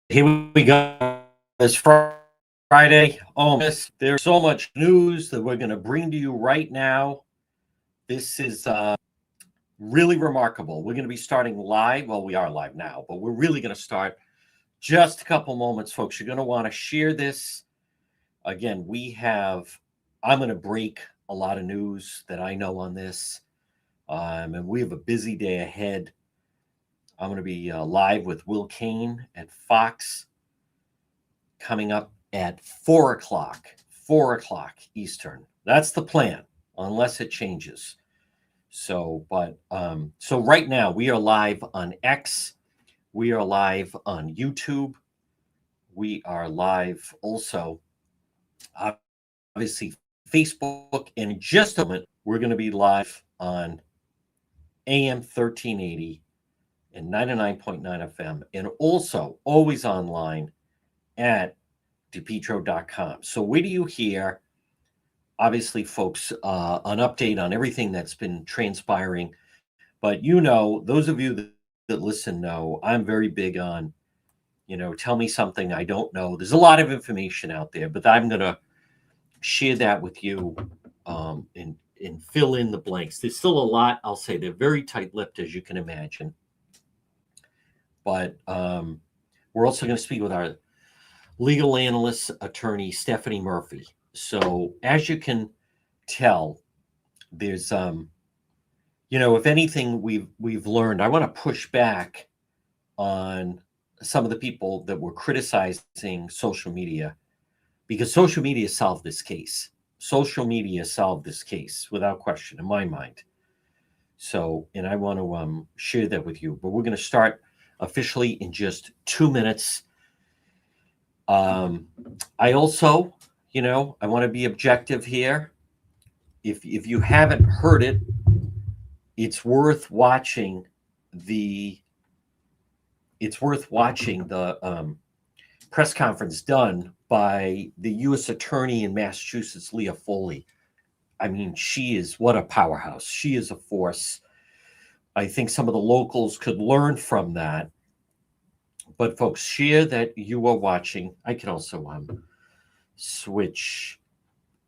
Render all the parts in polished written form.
Here we go. It's Friday. Oh, miss. There's so much news that we're going to bring to you right now. This is really remarkable. We're going to be starting live. Well, we are live now, but we're really going to start just a couple moments, folks. You're going to want to share this. Again, I'm going to break a lot of news that I know on this. And we have a busy day ahead. I'm going to be live with Will Kane at Fox coming up at 4 o'clock Eastern. That's the plan, unless it changes. So right now we are live on X. We are live on YouTube. We are live also, obviously, Facebook. And in just a moment, we're going to be live on AM 1380 and 99.9 FM, and also always online at DePietro.com. So where do you hear, obviously, folks, an update on everything that's been transpiring? But those of you that listen know I'm very big on, tell me something I don't know. There's a lot of information out there, but I'm going to share that with you and fill in the blanks. There's still a lot, I'll say. They're very tight-lipped, as you can imagine. But we're also going to speak with our legal analyst, attorney Stephanie Murphy. So as you can tell, there's if anything we've learned, I want to push back on some of the people that were criticizing social media, because social media solved this case. Social media solved this case without question, in my mind. So, and I want to share that with you. But we're going to start officially in just 2 minutes. I also, I want to be objective here. If you haven't heard it, it's worth watching the press conference done by the U.S. Attorney in Massachusetts, Leah Foley. I mean, what a powerhouse. She is a force. I think some of the locals could learn from that. But folks, share that you are watching. I can also switch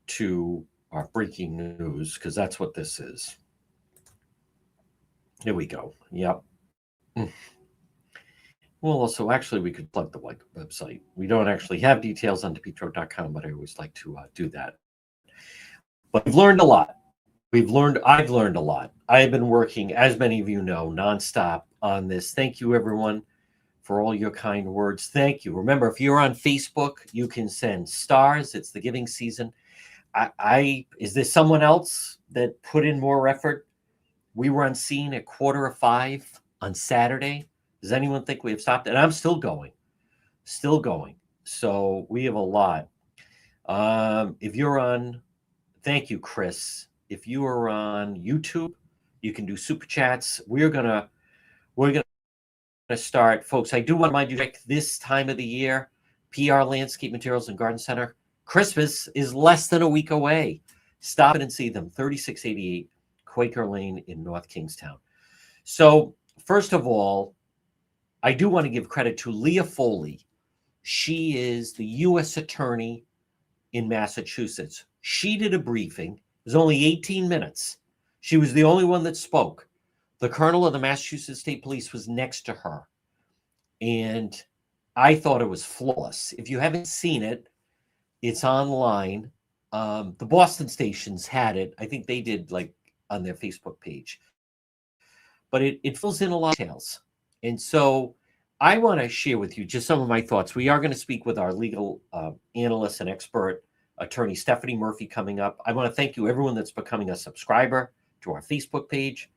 to our breaking news, because that's what this is. Here we go. Yep. Well, also, actually, we could plug the website. We don't actually have details on DePietro.com, but I always like to do that. But we've learned a lot. I've learned a lot. I have been working, as many of you know, nonstop on this. Thank you, everyone, for all your kind words. Thank you. Remember, if you're on Facebook, you can send stars. It's the giving season. Is there someone else that put in more effort? We were on scene at 4:45 on Saturday. Does anyone think we have stopped? And I'm still going. So we have a lot. If you're on, thank you, Chris. If you are on YouTube, you can do super chats. We're gonna start, folks. I do want to remind you, this time of the year, PR Landscape Materials and Garden Center, Christmas is less than a week away. Stop in and see them, 3688 Quaker Lane in North Kingstown. So first of all, I do want to give credit to Leah Foley. She is the U.S. Attorney in Massachusetts. She did a briefing. It was only 18 minutes. She was the only one that spoke. The colonel of the Massachusetts State Police was next to her. And I thought it was flawless. If you haven't seen it, it's online. The Boston stations had it. I think they did, like, on their Facebook page. But it fills in a lot of details. And so I want to share with you just some of my thoughts. We are going to speak with our legal analyst and expert, attorney Stephanie Murphy, coming up. I want to thank you, everyone that's becoming a subscriber to our Facebook page.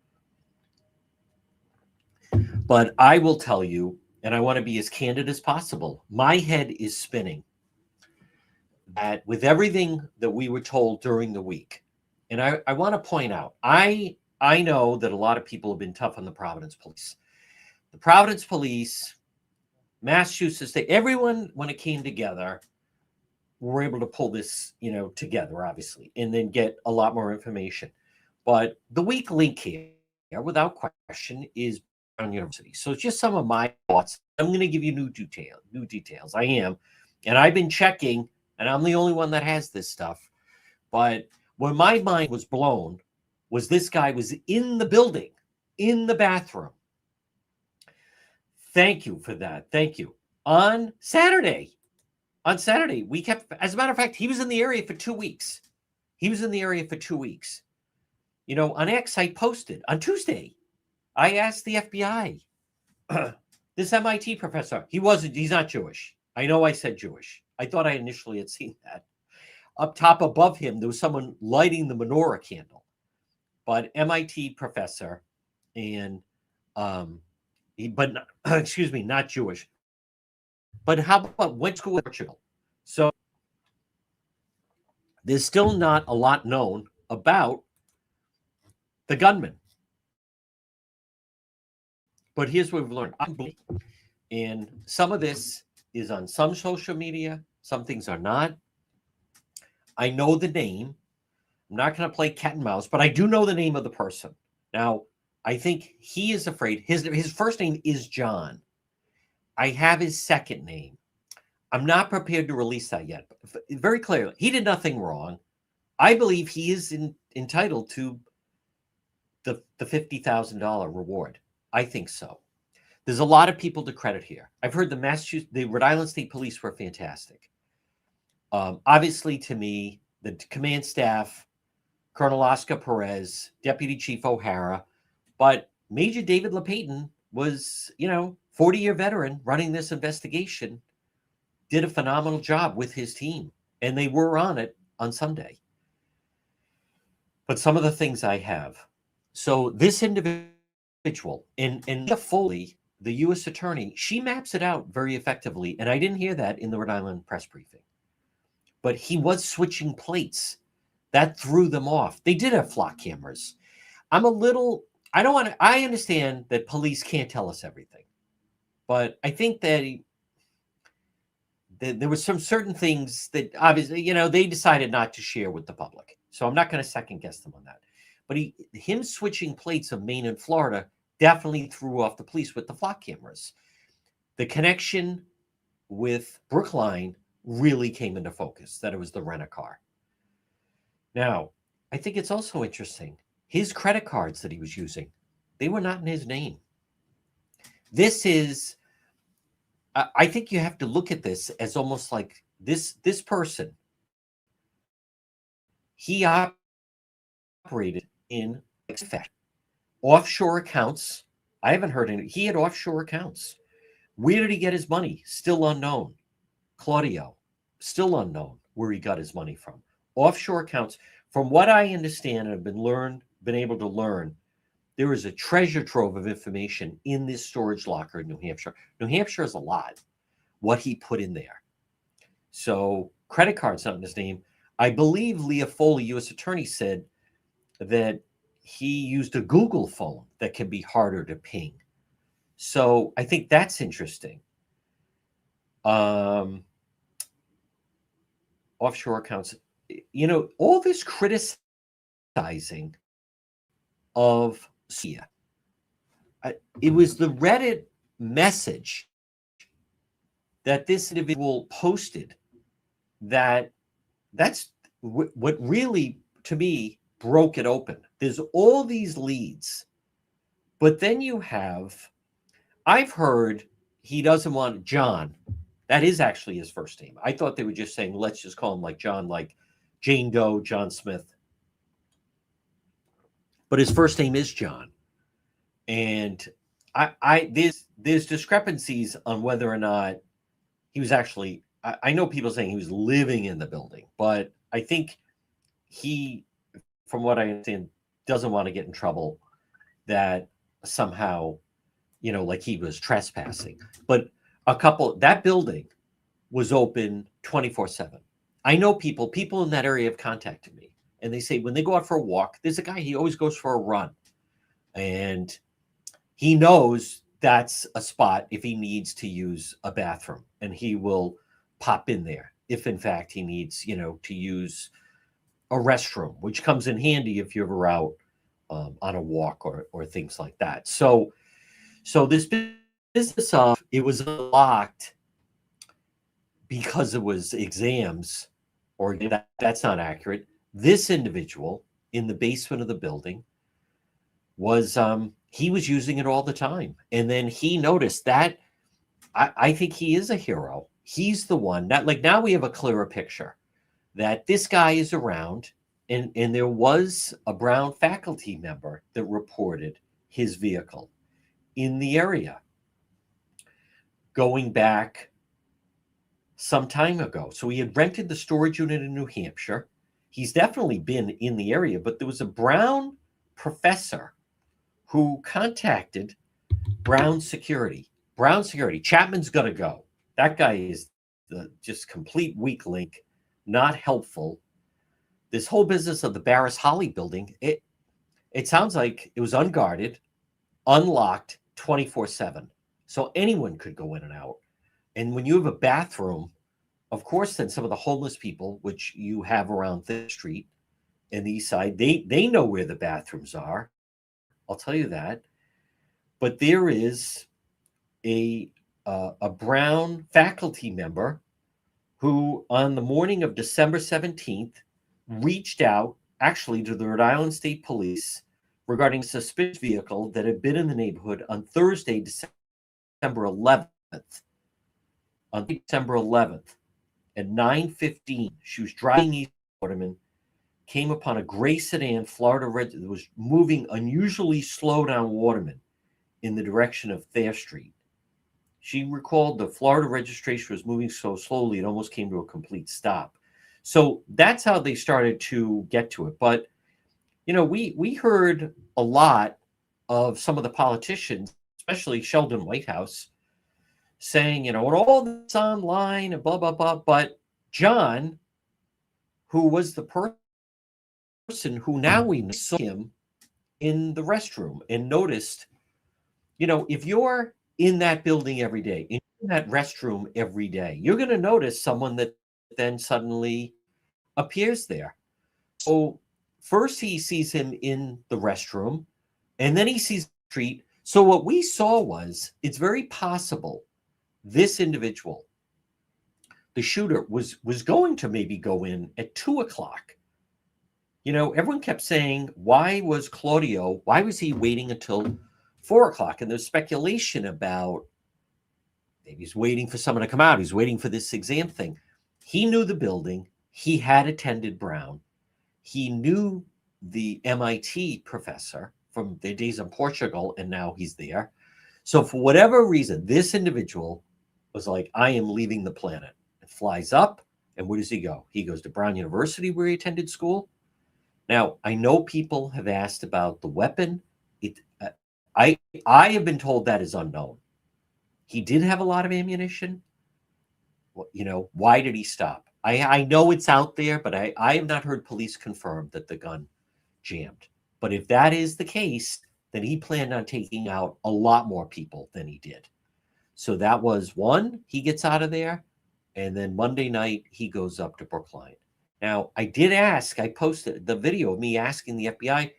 But I will tell you, and I want to be as candid as possible, my head is spinning that with everything that we were told during the week. And I want to point out, I know that a lot of people have been tough on the Providence Police. The Providence Police, Massachusetts State, everyone, when it came together, were able to pull this, together, obviously, and then get a lot more information. But the weak link here, without question, is University. So it's just some of my thoughts. I'm going to give you new details. I am. And I've been checking, and I'm the only one that has this stuff. But when my mind was blown was this guy was in the building, in the bathroom. Thank you for that. Thank you. On Saturday, we kept, as a matter of fact, he was in the area for 2 weeks. You know, on X, I posted on Tuesday. I asked the FBI, this MIT professor, he's not Jewish. I know I said Jewish. I thought I initially had seen that. Up top above him, there was someone lighting the menorah candle. But MIT professor, and excuse me, not Jewish. But how about went to school in Portugal? So there's still not a lot known about the gunman. But here's what we've learned. And some of this is on some social media. Some things are not. I know the name. I'm not going to play cat and mouse, but I do know the name of the person. Now, I think he is afraid. His first name is John. I have his second name. I'm not prepared to release that yet. But very clearly, he did nothing wrong. I believe he is entitled to the $50,000 reward. I think so. There's a lot of people to credit here. I've heard the Rhode Island State Police were fantastic. Obviously, to me, the command staff, Colonel Oscar Perez, Deputy Chief O'Hara, but Major David LePayton was, 40-year veteran running this investigation, did a phenomenal job with his team, and they were on it on Sunday. But some of the things I have. So this individual, and Leah Foley, the U.S. attorney, she maps it out very effectively, and I didn't hear that in the Rhode Island press briefing. But he was switching plates. That threw them off. They did have flock cameras. I understand that police can't tell us everything. But I think that there were some certain things that obviously, they decided not to share with the public. So I'm not going to second guess them on that. But him switching plates of Maine and Florida definitely threw off the police with the flock cameras. The connection with Brookline really came into focus, that it was the rent-a-car. Now, I think it's also interesting. His credit cards that he was using, they were not in his name. This is, I think you have to look at this as almost like this person, he operated in offshore accounts. I haven't heard any. He had offshore accounts. Where did he get his money? Still unknown. Claudio, still unknown where he got his money from. Offshore accounts. From what I understand and have been able to learn, there is a treasure trove of information in this storage locker in New Hampshire. New Hampshire is a lot, what he put in there. So credit cards not in his name. I believe Leah Foley, U.S. attorney, said that he used a Google phone that can be harder to ping. So I think that's interesting. Offshore accounts, all this criticizing of Sia. It was the Reddit message that this individual posted that's what really, to me, broke it open. There's all these leads, but then I've heard he doesn't want John. That is actually his first name. I thought they were just saying, let's just call him like John, like Jane Doe, John Smith. But his first name is John. And there's discrepancies on whether or not he was actually, I know people saying he was living in the building, but I think he, from what I understand, doesn't want to get in trouble that somehow, like he was trespassing. But that building was open 24/7. I know people in that area have contacted me, and they say when they go out for a walk, there's a guy, he always goes for a run. And he knows that's a spot if he needs to use a bathroom, and he will pop in there if in fact he needs, to use a restroom, which comes in handy if you're ever out on a walk or things like that. So So this business of it was unlocked because it was exams, or that's not accurate. This individual in the basement of the building was he was using it all the time, and then he noticed that. I think he is a hero. He's the one that, like, now we have a clearer picture that this guy is around, and there was a Brown faculty member that reported his vehicle in the area going back some time ago. So he had rented the storage unit in New Hampshire. He's definitely been in the area, but there was a Brown professor who contacted Brown Security. Brown Security, Chapman's going to go. That guy is the just complete weak link, not helpful. This whole business of the Barris Holly building, it sounds like it was unguarded, unlocked 24/7. So anyone could go in and out. And when you have a bathroom, of course, then some of the homeless people, which you have around the street and the east side, they know where the bathrooms are. I'll tell you that. But there is a Brown faculty member who, on the morning of December 17th, reached out actually to the Rhode Island State Police regarding a suspicious vehicle that had been in the neighborhood on Thursday, December 11th. On December 11th at 9:15, she was driving east Waterman, came upon a gray sedan Florida Red that was moving unusually slow down Waterman in the direction of Thayer Street. She recalled the Florida registration was moving so slowly it almost came to a complete stop. So that's how they started to get to it. But, you know, we heard a lot of some of the politicians, especially Sheldon Whitehouse, saying, you know, and all this online and blah, blah, blah. But John, who was the person who now we saw him in the restroom and noticed, you know, if you're in that building every day, in that restroom every day, you're going to notice someone that then suddenly appears there. So first he sees him in the restroom, and then he sees the street. So what we saw was, it's very possible this individual, the shooter, was going to maybe go in at 2:00. You know, everyone kept saying, why was he waiting until 4:00? And there's speculation about maybe he's waiting for someone to come out. He's waiting for this exam thing. He knew the building. He had attended Brown. He knew the MIT professor from their days in Portugal, and now he's there. So for whatever reason, this individual was like, I am leaving the planet. It flies up, and where does he go? He goes to Brown University, where he attended school. Now, I know people have asked about the weapon. I have been told that is unknown. He did have a lot of ammunition. Well, you know, why did he stop? I know it's out there, but I have not heard police confirm that the gun jammed. But if that is the case, then he planned on taking out a lot more people than he did. So that was one, he gets out of there. And then Monday night, he goes up to Brookline. Now, I did ask, I posted the video of me asking the FBI.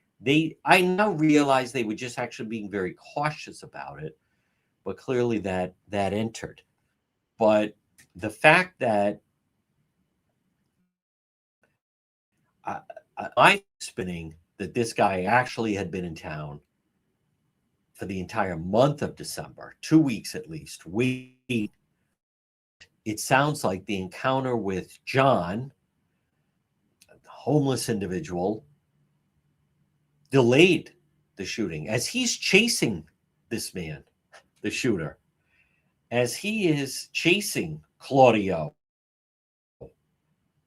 I now realize they were just actually being very cautious about it, but clearly that entered. But the fact that I'm spinning that this guy actually had been in town for the entire month of December, 2 weeks at least. It sounds like the encounter with John, the homeless individual, delayed the shooting as he's chasing this man, the shooter, as he is chasing Claudio,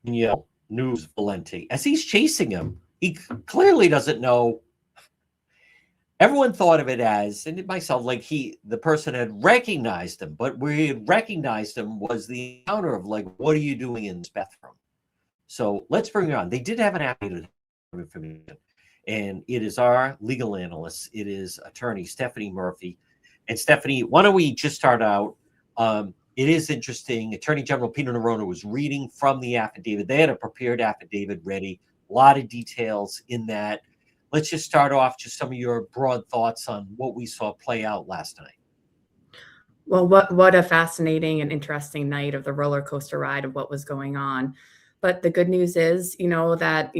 News Valenti, as he's chasing him. He clearly doesn't know. Everyone thought of it as, and myself, like the person had recognized him, but where he had recognized him was the encounter of like, what are you doing in this bathroom? So let's bring it on. They did have an affidavit of information, and it is our legal analyst. It is attorney Stephanie Murphy. And Stephanie, why don't we just start out? It is interesting. Attorney General Peter Neronha was reading from the affidavit. They had a prepared affidavit ready, a lot of details in that. let's just start off just some of your broad thoughts on what we saw play out last night. Well, what a fascinating and interesting night of the roller coaster ride of what was going on. But the good news is, that,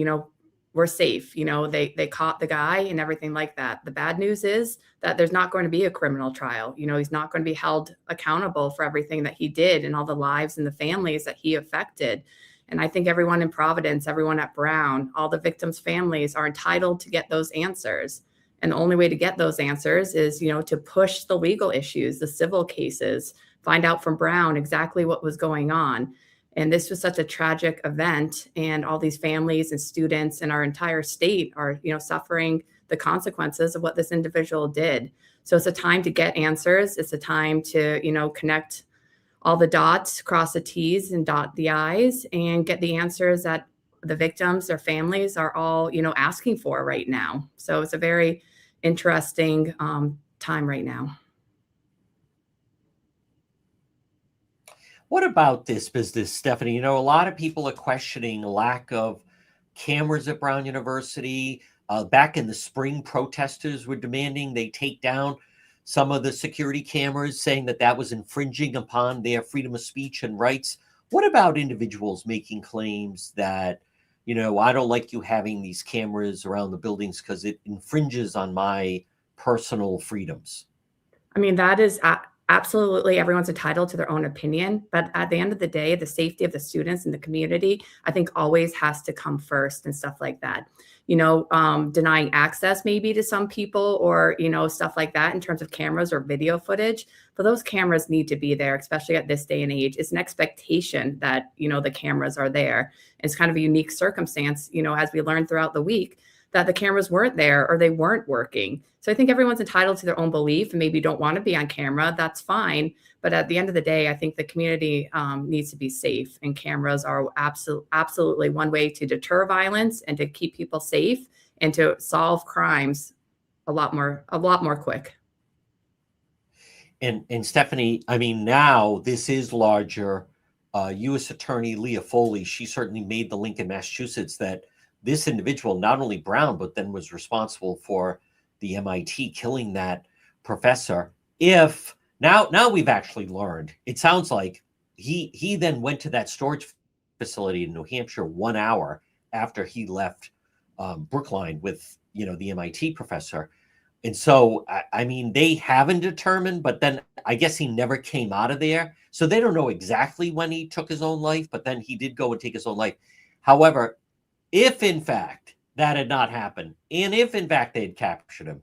we're safe. They caught the guy and everything like that. The bad news is that there's not going to be a criminal trial. He's not going to be held accountable for everything that he did and all the lives and the families that he affected. And I think everyone in Providence, everyone at Brown, all the victims' families are entitled to get those answers. And the only way to get those answers is, to push the legal issues, the civil cases, find out from Brown exactly what was going on. And this was such a tragic event, and all these families and students in our entire state are, suffering the consequences of what this individual did. So it's a time to get answers. It's a time to, connect all the dots, cross the T's and dot the I's, and get the answers that the victims, their families are all, asking for right now. So it's a very interesting time right now. What about this business, Stephanie? A lot of people are questioning lack of cameras at Brown University. Back in the spring, protesters were demanding they take down some of the security cameras, saying that was infringing upon their freedom of speech and rights. What about individuals making claims that, I don't like you having these cameras around the buildings because it infringes on my personal freedoms? I mean, that is absolutely, everyone's entitled to their own opinion. But at the end of the day, the safety of the students and the community, I think, always has to come first and stuff like that. Denying access maybe to some people or, stuff like that in terms of cameras or video footage. But those cameras need to be there, especially at this day and age. It's an expectation that, the cameras are there. It's kind of a unique circumstance, as we learned throughout the week, that the cameras weren't there or they weren't working. So I think everyone's entitled to their own belief and maybe don't want to be on camera. That's fine. But at the end of the day, I think the community needs to be safe, and cameras are absolutely one way to deter violence and to keep people safe and to solve crimes a lot more quick. And Stephanie, I mean, now this is larger. U.S. Attorney Leah Foley, she certainly made the link in Massachusetts that this individual, not only Brown, but then was responsible for the MIT killing that professor. If now we've actually learned, it sounds like he then went to that storage facility in New Hampshire 1 hour after he left Brookline with, the MIT professor. And so, I mean, they haven't determined, but then I guess he never came out of there. So they don't know exactly when he took his own life, but then he did go and take his own life. However, if in fact that had not happened, and if in fact they had captured him,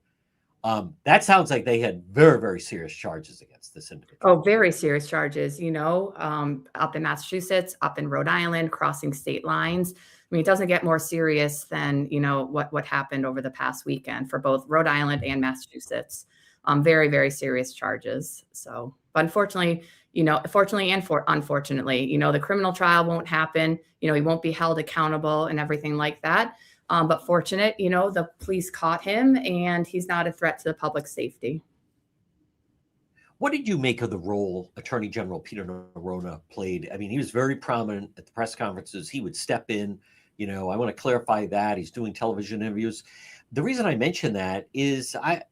that sounds like they had very, very serious charges against this individual. Oh, very serious charges, up in Massachusetts, up in Rhode Island, crossing state lines. I mean, it doesn't get more serious than, what happened over the past weekend for both Rhode Island and Massachusetts. Very, very serious charges. So, but unfortunately, fortunately and unfortunately, the criminal trial won't happen. He won't be held accountable and everything like that. But fortunate, the police caught him and he's not a threat to the public safety. What did you make of the role Attorney General Peter Neronha played? I mean, he was very prominent at the press conferences. He would step in, I want to clarify that. He's doing television interviews. The reason I mention that is, I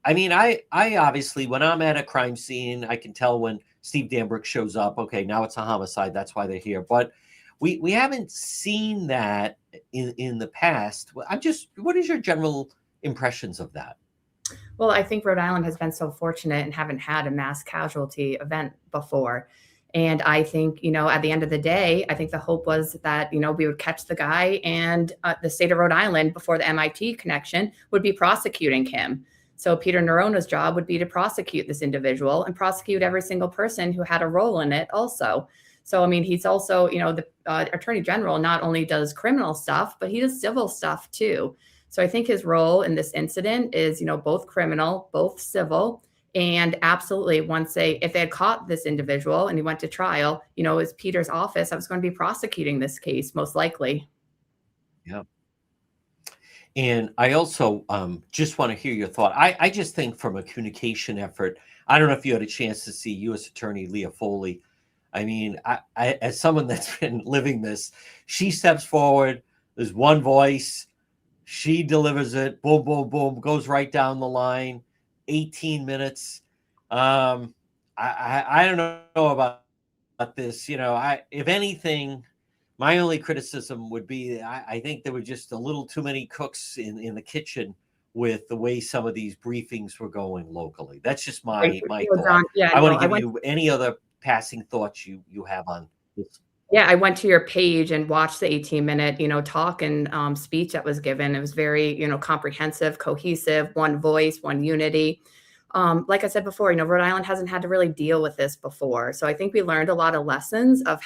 obviously, when I'm at a crime scene, I can tell when Steve Dambruch shows up, okay, now it's a homicide. That's why they're here. But we haven't seen that in the past. What is your general impressions of that? Well, I think Rhode Island has been so fortunate and haven't had a mass casualty event before. And I think, at the end of the day, I think the hope was that, we would catch the guy and the state of Rhode Island, before the MIT connection, would be prosecuting him. So Peter Neronha's job would be to prosecute this individual and prosecute every single person who had a role in it also. So, I mean, he's also, the Attorney General not only does criminal stuff, but he does civil stuff too. So I think his role in this incident is, both criminal, both civil. And absolutely, if they had caught this individual and he went to trial, it was Peter's office that was going to be prosecuting this case, most likely. Yeah. And I also just want to hear your thought. I just think from a communication effort, I don't know if you had a chance to see U.S. Attorney Leah Foley. I mean, I as someone that's been living this, she steps forward. There's one voice. She delivers it. Boom, boom, boom. Goes right down the line. 18 minutes. I don't know about this. If anything, my only criticism would be I think there were just a little too many cooks in the kitchen with the way some of these briefings were going locally. That's just my thought. John, yeah, I no, want to give you any other passing thoughts you have on this. Yeah, I went to your page and watched the 18-minute, talk and speech that was given. It was very, comprehensive, cohesive, one voice, one unity. Like I said before, Rhode Island hasn't had to really deal with this before. So I think we learned a lot of lessons of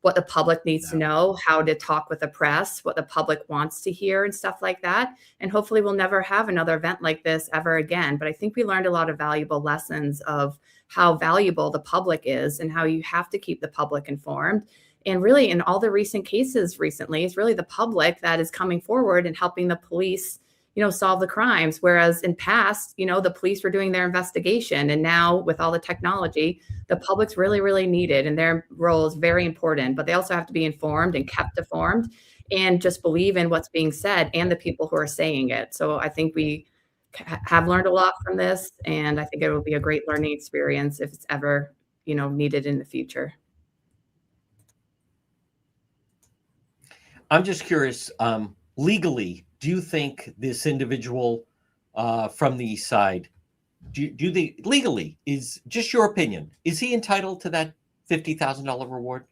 what the public needs to know, how to talk with the press, what the public wants to hear and stuff like that. And hopefully we'll never have another event like this ever again. But I think we learned a lot of valuable lessons of how valuable the public is and how you have to keep the public informed. And really, in all the recent cases recently, it's really the public that is coming forward and helping the police, solve the crimes. Whereas in past, the police were doing their investigation. And now with all the technology, the public's really, really needed. And their role is very important. But they also have to be informed and kept informed and just believe in what's being said and the people who are saying it. So I think we have learned a lot from this. And I think it will be a great learning experience if it's ever, needed in the future. I'm just curious, legally, do you think this individual from the east side, do they legally, is just your opinion, is he entitled to that $50,000 reward?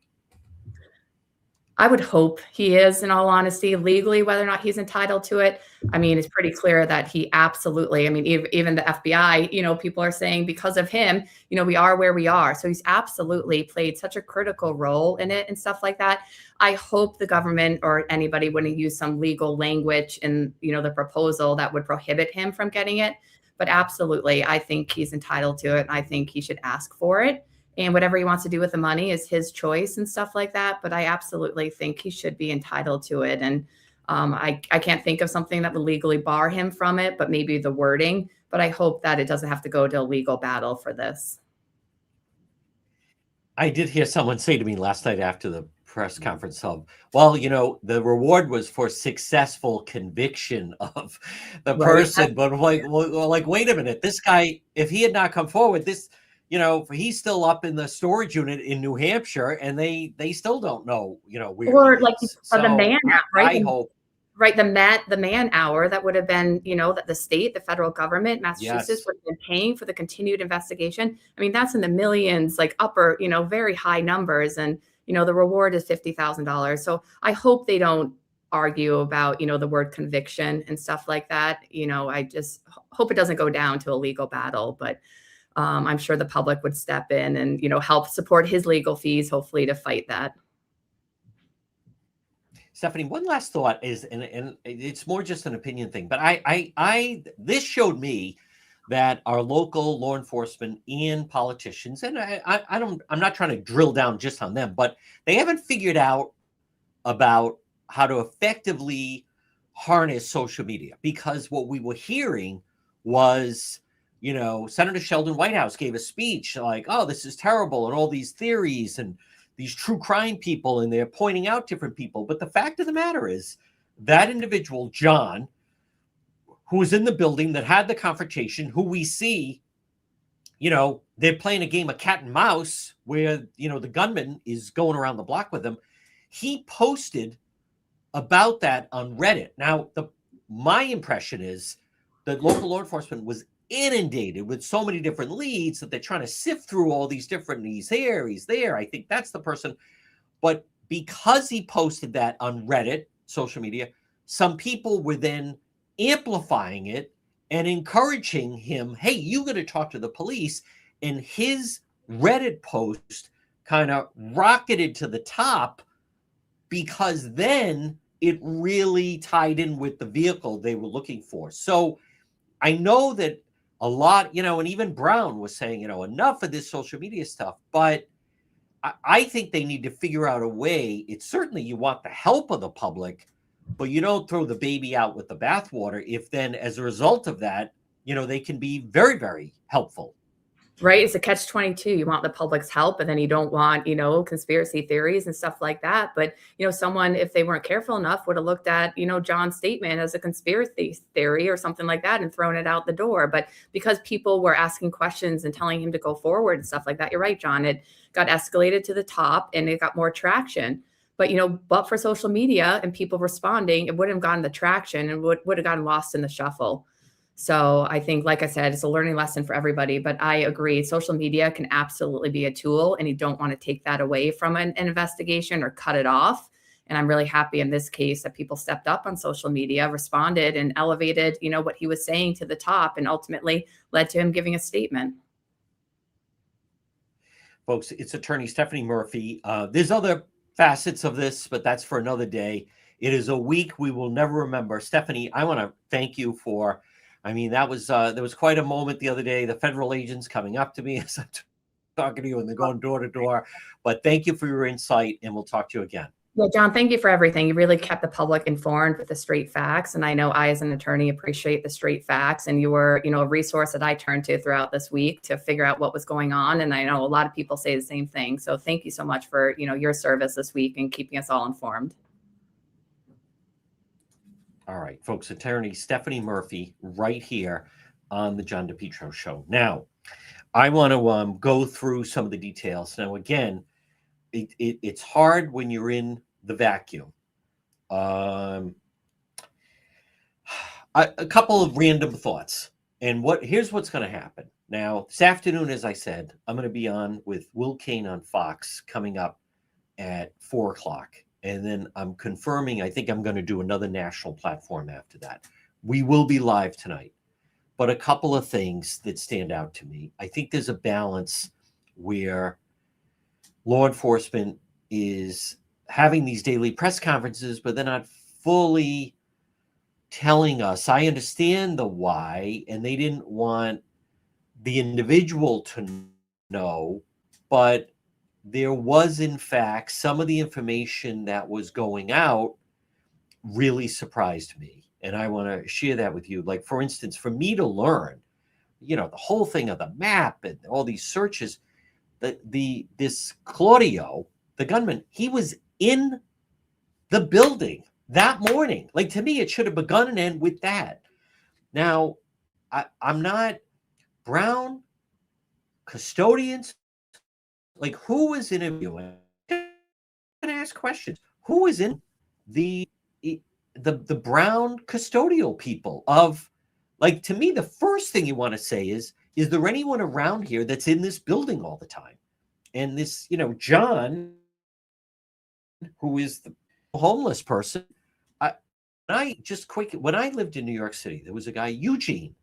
I would hope he is, in all honesty. Legally, whether or not he's entitled to it, it's pretty clear that he absolutely, even the FBI, people are saying because of him, we are where we are. So he's absolutely played such a critical role in it and stuff like that. I hope the government or anybody wouldn't use some legal language in, the proposal that would prohibit him from getting it. But absolutely, I think he's entitled to it. I think he should ask for it. And whatever he wants to do with the money is his choice and stuff like that. But I absolutely think he should be entitled to it. And I can't think of something that would legally bar him from it, but maybe the wording. But I hope that it doesn't have to go to a legal battle for this. I did hear someone say to me last night after the press conference well, the reward was for successful conviction of the person. But like, wait a minute, this guy, if he had not come forward, he's still up in the storage unit in New Hampshire, and they still don't know, where or he like is. For the man, right? I hope. Right, the man hour that would have been, that the state, the federal government, Massachusetts would have been paying for the continued investigation. That's in the millions, like upper, very high numbers, and the reward is $50,000. So I hope they don't argue about, the word conviction and stuff like that. I just hope it doesn't go down to a legal battle, but I'm sure the public would step in and, help support his legal fees, hopefully, to fight that. Stephanie, one last thought is, and it's more just an opinion thing, but this showed me that our local law enforcement and politicians, and I'm not trying to drill down just on them, but they haven't figured out about how to effectively harness social media, because what we were hearing was, Senator Sheldon Whitehouse gave a speech like, oh, this is terrible, and all these theories and these true crime people, and they're pointing out different people. But the fact of the matter is that individual, John, who was in the building that had the confrontation, who we see, they're playing a game of cat and mouse where, the gunman is going around the block with them. He posted about that on Reddit. Now, my impression is that local law enforcement was inundated with so many different leads that they're trying to sift through all these different, he's here, he's there, I think that's the person. But because he posted that on Reddit, social media, some people were then amplifying it and encouraging him, hey, you got to talk to the police. And his Reddit post kind of rocketed to the top, because then it really tied in with the vehicle they were looking for. So I know that a lot, and even Brown was saying, enough of this social media stuff. But I think they need to figure out a way. It's certainly, you want the help of the public, but you don't throw the baby out with the bathwater. If then, as a result of that, they can be very, very helpful. Right? It's a catch-22. You want the public's help, and then you don't want, conspiracy theories and stuff like that. But, someone, if they weren't careful enough, would have looked at, John's statement as a conspiracy theory or something like that and thrown it out the door. But because people were asking questions and telling him to go forward and stuff like that, you're right, John, it got escalated to the top and it got more traction. But, but for social media and people responding, it wouldn't have gotten the traction and would have gotten lost in the shuffle. So I think, like I said, it's a learning lesson for everybody, but I agree. Social media can absolutely be a tool, and you don't want to take that away from an investigation or cut it off. And I'm really happy in this case that people stepped up on social media, responded, and elevated, what he was saying to the top, and ultimately led to him giving a statement. Folks, it's attorney Stephanie Murphy. There's other facets of this, but that's for another day. It is a week we will never remember. Stephanie, I want to thank you for, that was there was quite a moment the other day. The federal agents coming up to me as I'm talking to you, and they're going door to door. But thank you for your insight, and we'll talk to you again. Well, John, thank you for everything. You really kept the public informed with the straight facts. And I know I, as an attorney, appreciate the straight facts. And you were, a resource that I turned to throughout this week to figure out what was going on. And I know a lot of people say the same thing. So thank you so much for, your service this week and keeping us all informed. All right, folks, attorney Stephanie Murphy right here on the John DePetro Show. Now, I want to go through some of the details. Now, again, it's hard when you're in the vacuum. A couple of random thoughts. And here's what's going to happen. Now, this afternoon, as I said, I'm going to be on with Will Cain on Fox coming up at 4 o'clock. And then I'm confirming, I think I'm going to do another national platform after that. We will be live tonight. But a couple of things that stand out to me. I think there's a balance where law enforcement is having these daily press conferences, but they're not fully telling us. I understand the why, and they didn't want the individual to know, but there was, in fact, some of the information that was going out really surprised me. And I want to share that with you. Like, for instance, for me to learn, the whole thing of the map and all these searches, this Claudio, the gunman, he was in the building that morning. Like, to me, it should have begun and end with that. Now, I'm not Brown, custodians, like, who was interviewing? I'm going to ask questions. Who is in the Brown custodial people of, like, to me, the first thing you want to say is there anyone around here that's in this building all the time? And this, John, who is the homeless person, when I lived in New York City, there was a guy, Eugene.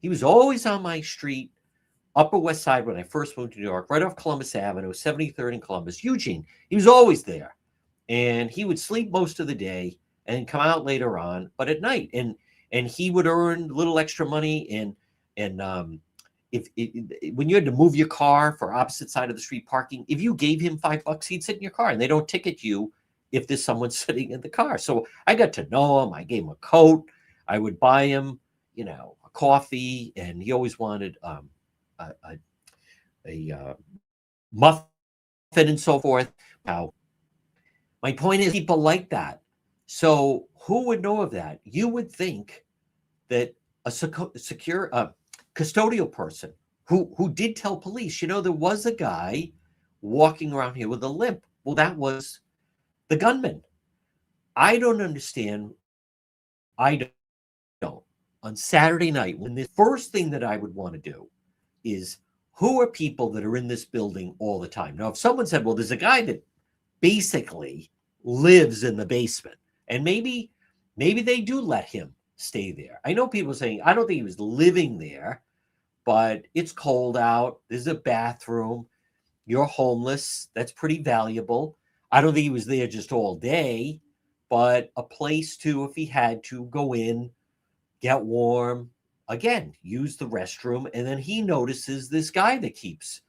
He was always on my street, Upper West Side, when I first moved to New York, right off Columbus Avenue, 73rd and Columbus. Eugene, he was always there. And he would sleep most of the day and come out later on, but at night. And he would earn a little extra money. And when you had to move your car for opposite side of the street parking, if you gave him $5, he'd sit in your car, and they don't ticket you if there's someone sitting in the car. So I got to know him. I gave him a coat. I would buy him, a coffee, and he always wanted a muffin and so forth. Now, my point is, people like that. So who would know of that? You would think that a secure custodial person who did tell police, there was a guy walking around here with a limp. Well, that was the gunman. I don't understand. I don't. On Saturday night, when the first thing that I would want to do is, who are people that are in this building all the time? Now, if someone said, well, there's a guy that basically lives in the basement, and maybe they do let him stay there. I know people saying, I don't think he was living there, but it's cold out. There's a bathroom. You're homeless. That's pretty valuable. I don't think he was there just all day, but a place to, if he had to, go in, get warm, again, use the restroom, and then he notices this guy that keeps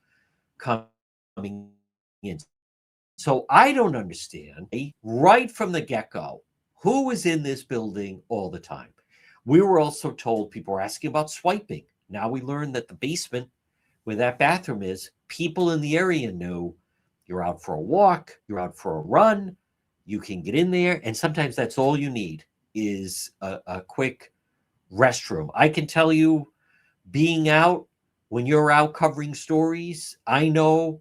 coming in. So I don't understand, right from the get-go, who was in this building all the time. We were also told, people were asking about swiping. Now we learned that the basement where that bathroom is, people in the area knew you're out for a walk, you're out for a run, you can get in there. And sometimes that's all you need is a quick restroom. I can tell you, being out, when you're out covering stories, I know,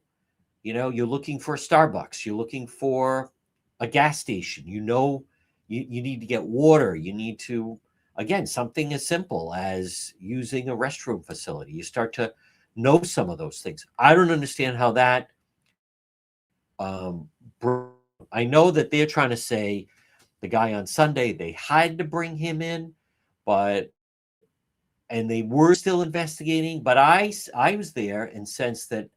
you're looking for a Starbucks, you're looking for a gas station, you need to get water, you need to, again, something as simple as using a restroom facility. You start to know some of those things. I don't understand how that, I know that they're trying to say the guy on Sunday, they had to bring him in, and they were still investigating, but I was there and sensed that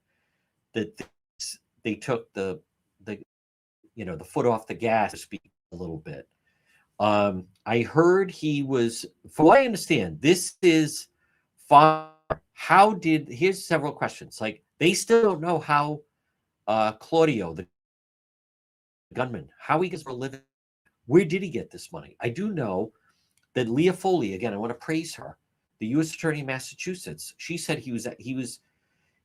they took the the foot off the gas, to speak a little bit. I heard he was, from what I understand, this is far. Here's several questions. Like, they still don't know how Claudio, the gunman, how he gets for a living. Where did he get this money? I do know that Leah Foley, again, I want to praise her, the U.S. Attorney of Massachusetts. She said he was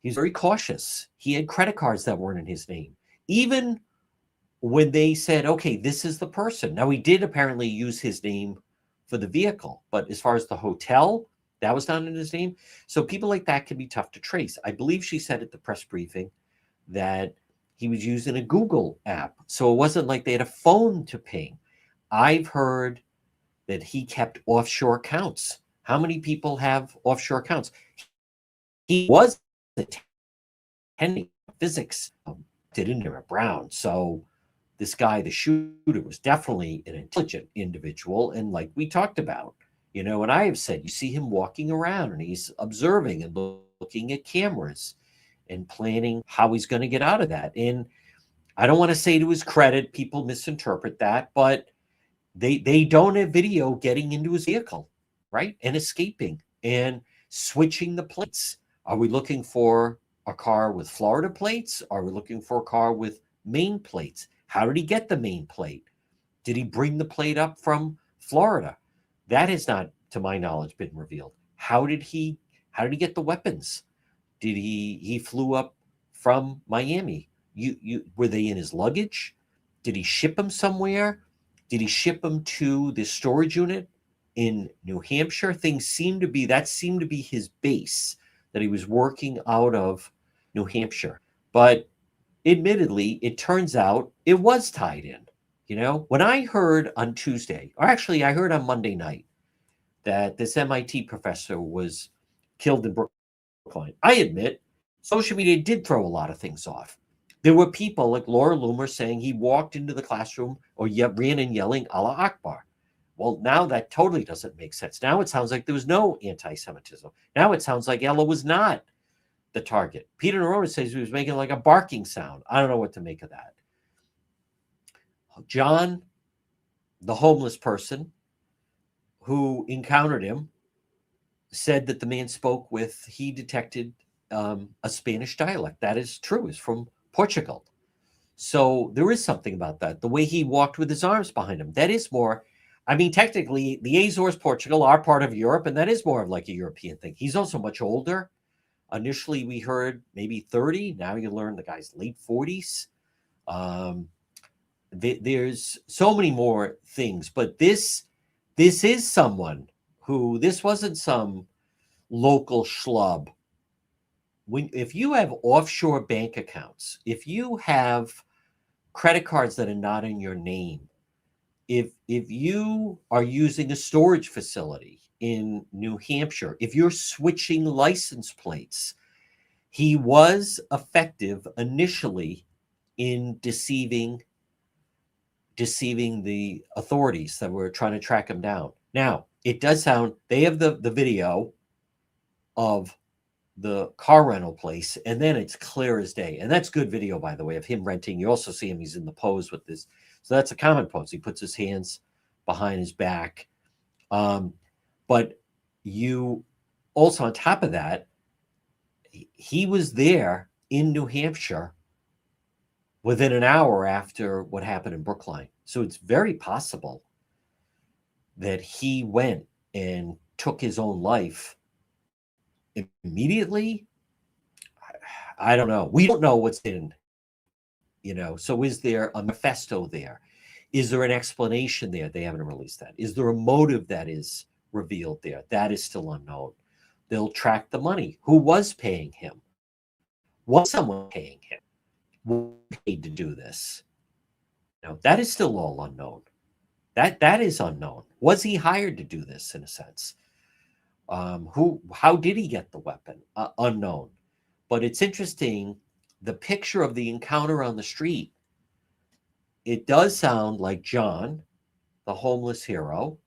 very cautious. He had credit cards that weren't in his name. Even when they said, okay, this is the person. Now, he did apparently use his name for the vehicle, but as far as the hotel, that was not in his name. So people like that can be tough to trace. I believe she said at the press briefing that he was using a Google app. So it wasn't like they had a phone to ping. I've heard that he kept offshore accounts. How many people have offshore accounts? He was attending physics in there at Brown. So this guy, the shooter, was definitely an intelligent individual. And like we talked about, and I have said, you see him walking around and he's observing and looking at cameras and planning how he's going to get out of that. And I don't want to say to his credit, people misinterpret that, but they don't have video getting into his vehicle, right? And escaping and switching the plates. Are we looking for a car with Florida plates? Are we looking for a car with Maine plates? How did he get the Maine plate? Did he bring the plate up from Florida? That has not, to my knowledge, been revealed. How did he get the weapons? Did he flew up from Miami? Were they in his luggage? Did he ship them somewhere? Did he ship them to the storage unit in New Hampshire? That seemed to be his base, that he was working out of New Hampshire. But admittedly, it turns out it was tied in. When I heard on Tuesday, or actually I heard on Monday night, that this MIT professor was killed in Brookline, I admit social media did throw a lot of things off. There were people like Laura Loomer saying he walked into the classroom or ran in yelling Allah Akbar. Well, now that totally doesn't make sense. Now it sounds like there was no anti-Semitism. Now it sounds like Ella was not the target. Peter Nerona says he was making like a barking sound. I don't know what to make of that. John, the homeless person who encountered him, said that the man he detected a Spanish dialect. That is true. Is from Portugal. So there is something about that. The way he walked with his arms behind him, that is more, technically the Azores, Portugal are part of Europe, and that is more of like a European thing. He's also much older. Initially, we heard maybe 30. Now you learn the guy's late 40s. There's so many more things, but this is someone who, this wasn't some local schlub. If you have offshore bank accounts, if you have credit cards that are not in your name, if you are using a storage facility in New Hampshire, if you're switching license plates, he was effective initially in deceiving the authorities that were trying to track him down. Now, it does sound, they have the video of the car rental place, and then it's clear as day. And that's good video, by the way, of him renting. You also see him, he's in the pose with this. So that's a common pose. He puts his hands behind his back. But you also, on top of that, he was there in New Hampshire within an hour after what happened in Brookline. So it's very possible that he went and took his own life immediately, I don't know. We don't know what's in, So is there a manifesto there? Is there an explanation there? They haven't released that. Is there a motive that is revealed there? That is still unknown. They'll track the money. Who was paying him? Was someone paying him? Was he paid to do this? That is still all unknown. That is unknown. Was he hired to do this in a sense? How did he get the weapon? Unknown. But it's interesting, the picture of the encounter on the street, it does sound like John, the homeless hero,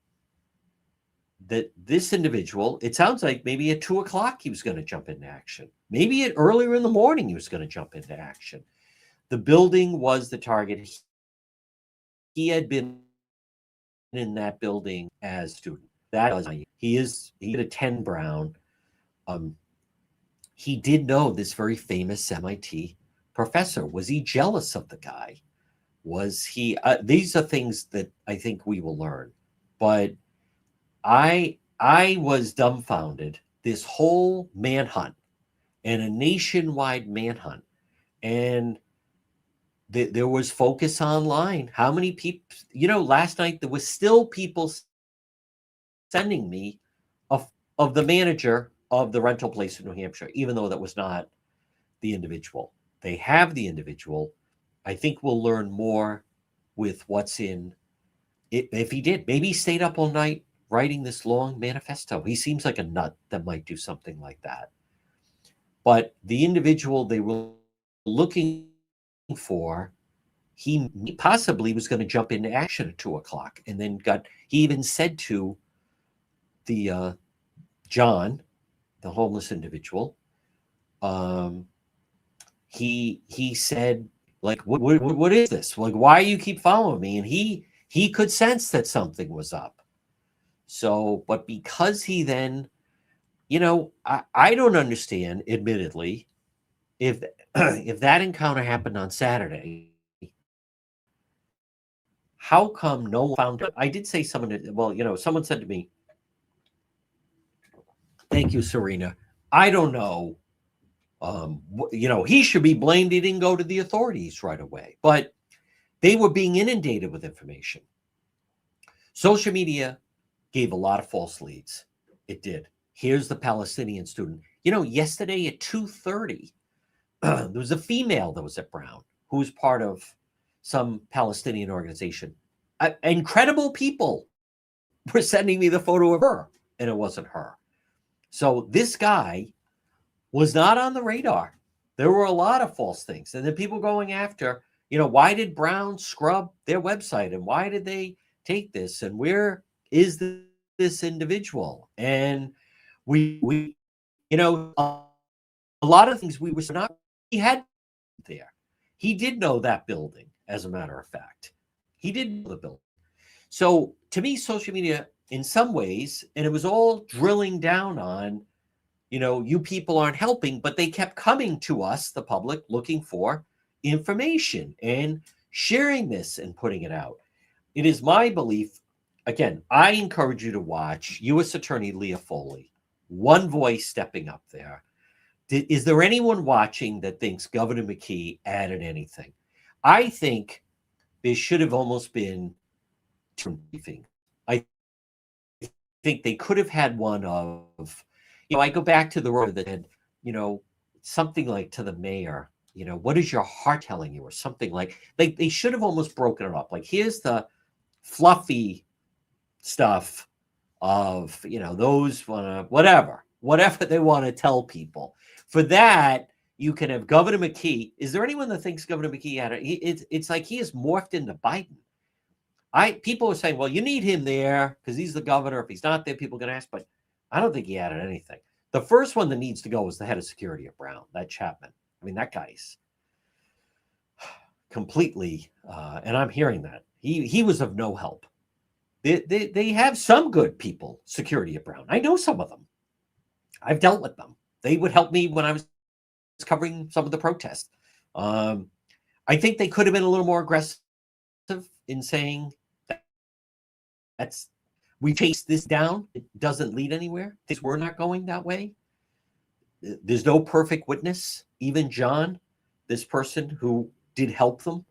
that this individual, it sounds like maybe at 2:00 he was going to jump into action. Maybe earlier in the morning he was going to jump into action. The building was the target. He had been in that building as a student. He did attend Brown. He did know this very famous MIT professor. Was he jealous of the guy? Was he? These are things that I think we will learn. But I was dumbfounded. This whole manhunt, and a nationwide manhunt, and there was focus online. How many people? Last night there was still people sending me of the manager of the rental place in New Hampshire, even though that was not the individual. They have the individual. I think we'll learn more with what's in it. If he did, maybe he stayed up all night writing this long manifesto. He seems like a nut that might do something like that. But the individual they were looking for, he possibly was going to jump into action at 2:00, and then he even said to the John, the homeless individual, he said, like, what is this? Like, why you keep following me? And he could sense that something was up. So, but because he then, I don't understand, admittedly, if that encounter happened on Saturday, how come no one found it? I did say someone said to me, thank you, Serena. I don't know. He should be blamed. He didn't go to the authorities right away, but they were being inundated with information. Social media gave a lot of false leads. It did. Here's the Palestinian student. Yesterday at 2:30, there was a female that was at Brown who was part of some Palestinian organization. Incredible people were sending me the photo of her, and it wasn't her. So this guy was not on the radar. There were a lot of false things. And then people going after, why did Brown scrub their website? And why did they take this? And where is this individual? And we a lot of things we were not, he had there. He did know that building, as a matter of fact. He did know the building. So to me, social media, in some ways, and it was all drilling down on, you people aren't helping, but they kept coming to us, the public, looking for information and sharing this and putting it out. It is my belief, again, I encourage you to watch U.S. Attorney Leah Foley, one voice stepping up there. Is there anyone watching that thinks Governor McKee added anything? I think there should have almost been two briefings. I think they could have had one of, I go back to the road that had, something like to the mayor, what is your heart telling you, or something like they should have almost broken it up. Like, here's the fluffy stuff of, those whatever they want to tell people. For that, you can have Governor McKee. Is there anyone that thinks Governor McKee had it? It's like he has morphed into Biden. People are saying, well, you need him there because he's the governor. If he's not there, people are going to ask, but I don't think he added anything. The first one that needs to go is the head of security at Brown, that Chapman. I mean, that guy's completely, and I'm hearing that. He was of no help. They have some good people, security at Brown. I know some of them. I've dealt with them. They would help me when I was covering some of the protests. I think they could have been a little more aggressive in saying we chased this down. It doesn't lead anywhere. We're not going that way. there's no perfect witness. Even John, this person who did help them,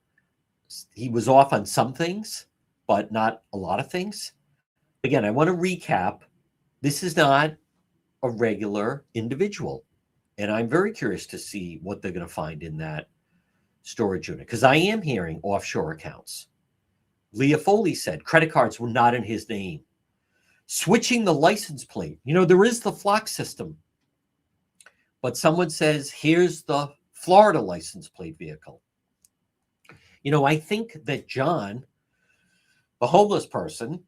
he was off on some things, but not a lot of things. Again, I want to recap. This is not a regular individual. And I'm very curious to see what they're going to find in that storage unit, because I am hearing offshore accounts. Leah Foley said credit cards were not in his name. Switching the license plate. There is the Flock system, but someone says, here's the Florida license plate vehicle. I think that John, the homeless person,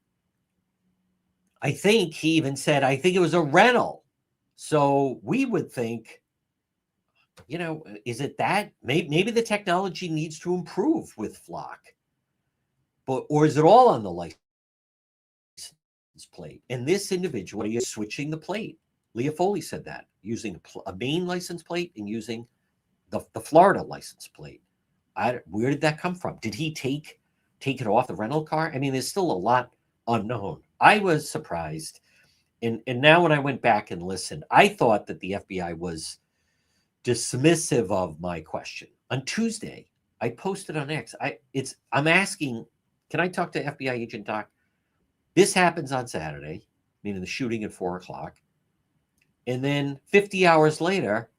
I think he even said, I think it was a rental. So we would think, is it that? Maybe the technology needs to improve with Flock. Or is it all on the license plate? And this individual is switching the plate. Leah Foley said that, using a Maine license plate and using the Florida license plate. Where did that come from? Did he take it off the rental car? I mean, there's still a lot unknown. I was surprised. And now when I went back and listened, I thought that the FBI was dismissive of my question. On Tuesday, I posted on X. I'm asking, can I talk to FBI agent Doc? This happens on Saturday, meaning the shooting at 4:00. And then 50 hours later,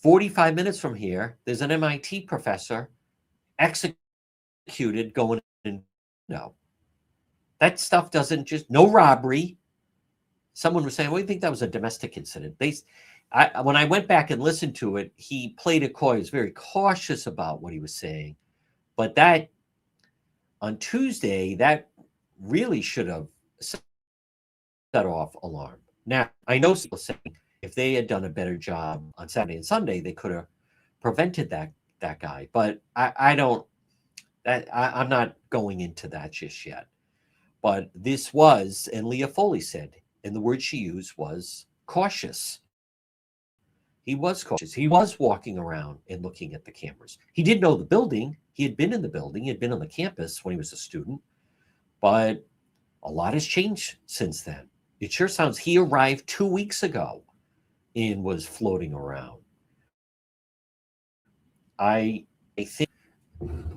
45 minutes from here, there's an MIT professor executed going in. No. That stuff doesn't just, no robbery. Someone was saying, well, I think that was a domestic incident. When I went back and listened to it, he played it coy. He was very cautious about what he was saying. But that, on Tuesday, that really should have set off alarm. Now, I know people saying if they had done a better job on Saturday and Sunday, they could have prevented that guy. But I'm not going into that just yet. But this was, and Leah Foley said, and the word she used was cautious. He was cautious. He was walking around and looking at the cameras. He did know the building. He had been in the building. He had been on the campus when he was a student. But a lot has changed since then. It sure sounds he arrived 2 weeks ago and was floating around. I think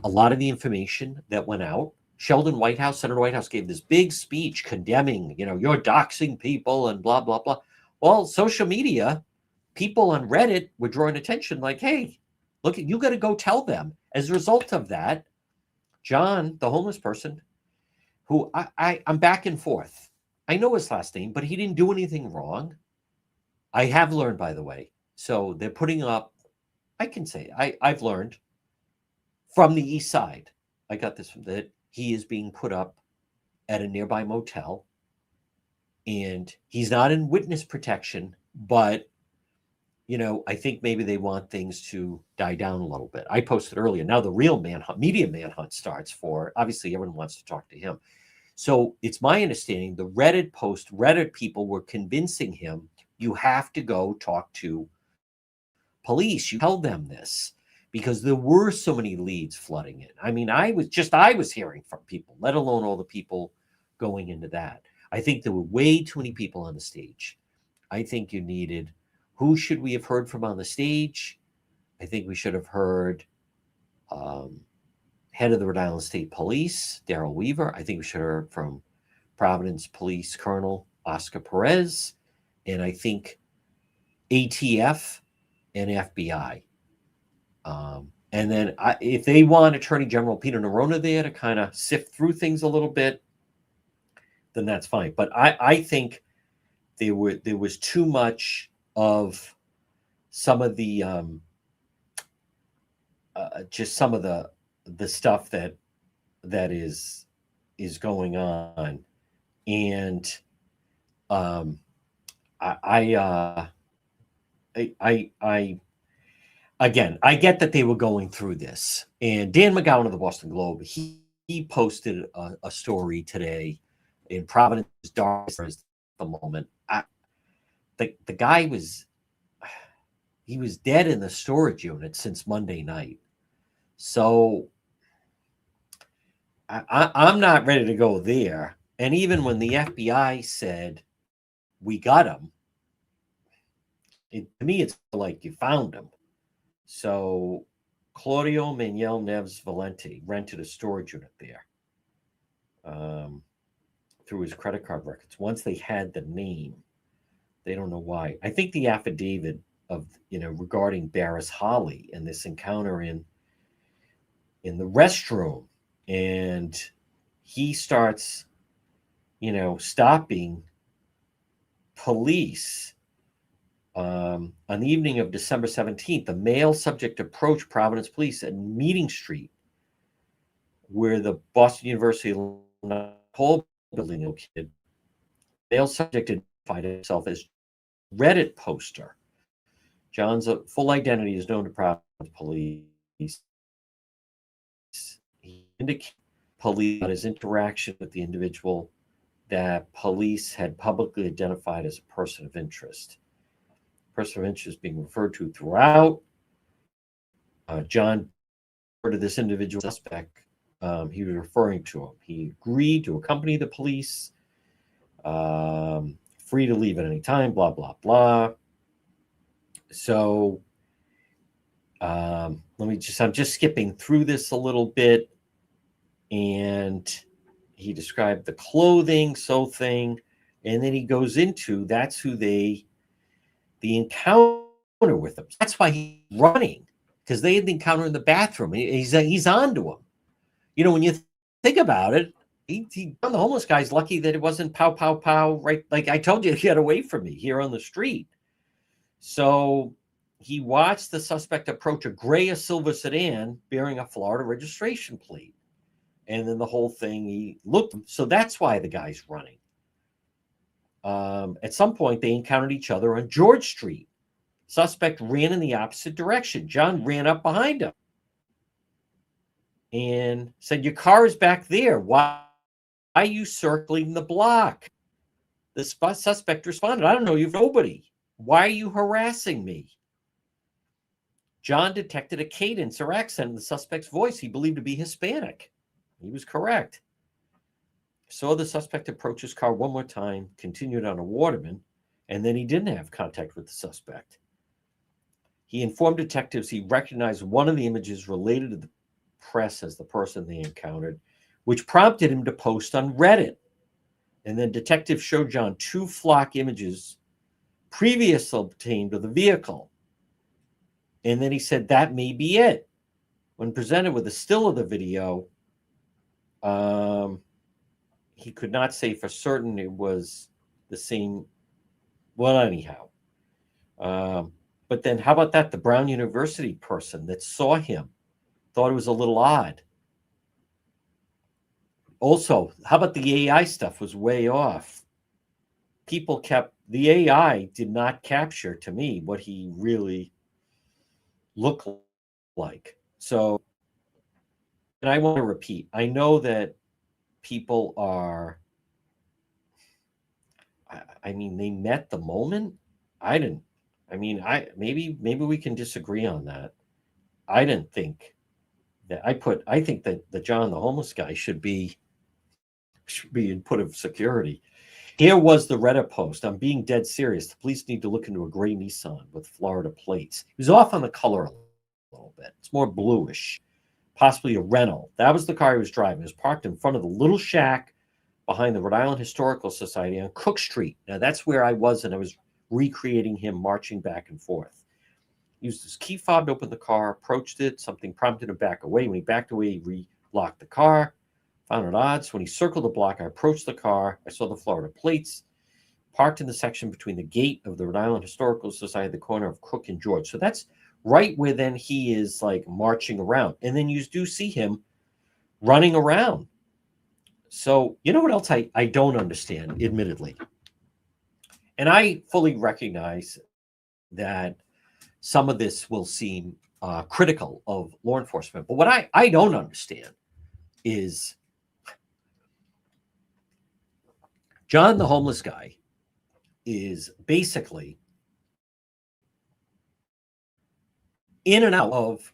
a lot of the information that went out, Senator Whitehouse gave this big speech condemning, you're doxing people and blah, blah, blah. Well, social media, people on Reddit were drawing attention like, hey, look, you got to go tell them. As a result of that, John, the homeless person, who I'm back and forth. I know his last name, but he didn't do anything wrong. I have learned, by the way. So they're putting up, I can say, I've learned from the east side. I got this from that. He is being put up at a nearby motel. And he's not in witness protection, but, I think maybe they want things to die down a little bit. I posted earlier. Now the real media manhunt starts for, obviously everyone wants to talk to him. So it's my understanding the Reddit people were convincing him, you have to go talk to police. You tell them this, because there were so many leads flooding in. I mean, I was hearing from people, let alone all the people going into that. I think there were way too many people on the stage. I think you needed, who should we have heard from on the stage? I think we should have heard head of the Rhode Island State Police, Daryl Weaver. I think we should have heard from Providence Police Colonel Oscar Perez. And I think ATF and FBI. And then if they want Attorney General Peter Neronha there to kind of sift through things a little bit, then that's fine. But I think there was too much of some of the just some of the stuff that is going on, and I again, I get that they were going through this. And Dan McGowan of the Boston Globe, he posted a story today in Providence, dark at the moment. The guy was dead in the storage unit since Monday night. So I'm not ready to go there. And even when the FBI said, we got him, To me, it's like you found him. So Claudio Manuel Neves Valente rented a storage unit there through his credit card records. Once they had the name, they don't know why. I think the affidavit of regarding Barris Holly and this encounter in the restroom, and he starts stopping police on the evening of December 17th. The male subject approached Providence police at Meeting Street, where the Boston University whole building located. The male subject identified himself as Reddit poster. John's full identity is known to Providence police. He indicated police on his interaction with the individual that police had publicly identified as a person of interest. Person of interest being referred to throughout. John referred to this individual suspect. He was referring to him. He agreed to accompany the police, free to leave at any time, blah, blah, blah. So I'm just skipping through this a little bit. And he described the clothing, thing. And then he goes into, that's who the encounter with him. That's why he's running, because they had the encounter in the bathroom. He's onto him. When you think about it, the homeless guy's lucky that it wasn't pow, pow, pow, right? Like I told you, get away from me here on the street. So he watched the suspect approach a gray silver sedan bearing a Florida registration plate. And then the whole thing, he looked. So that's why the guy's running. At some point, they encountered each other on George Street. Suspect ran in the opposite direction. John ran up behind him and said, "Your car is back there. Why are you circling the block?" The suspect responded, "I don't know. You've nobody. Why are you harassing me?" John detected a cadence or accent in the suspect's voice he believed to be Hispanic. He was correct. Saw the suspect approach his car one more time, continued on a Waterman, and then he didn't have contact with the suspect. He informed detectives he recognized one of the images related to the press as the person they encountered, which prompted him to post on Reddit. And then detectives showed John 2 flock images previously obtained of the vehicle. And then he said, that may be it. When presented with a still of the video, he could not say for certain it was the same. Well, anyhow. But then how about that? The Brown University person that saw him thought it was a little odd. Also, how about the AI stuff was way off? The AI did not capture, to me, what he really looked like. So, and I want to repeat, I know that people are, they met the moment. I didn't. Maybe we can disagree on that. I didn't think that. I think that the John the homeless guy should be in put of security. Here was the Reddit post. I'm being dead serious. The police need to look into a gray Nissan with Florida plates. He was off on the color a little bit. It's more bluish, possibly a Renault. That was the car he was driving. It was parked in front of the little shack behind the Rhode Island Historical Society on Cook Street. Now, that's where I was, and I was recreating him marching back and forth. He used his key fob to open the car, approached it. Something prompted him to back away. When he backed away, he relocked the car. Found it odd. So when he circled the block, I approached the car. I saw the Florida plates parked in the section between the gate of the Rhode Island Historical Society at the corner of Cook and George. So that's right where then he is like marching around. And then you do see him running around. So you know what else I don't understand, admittedly? And I fully recognize that some of this will seem critical of law enforcement. But what I don't understand is John the homeless guy is basically in and out of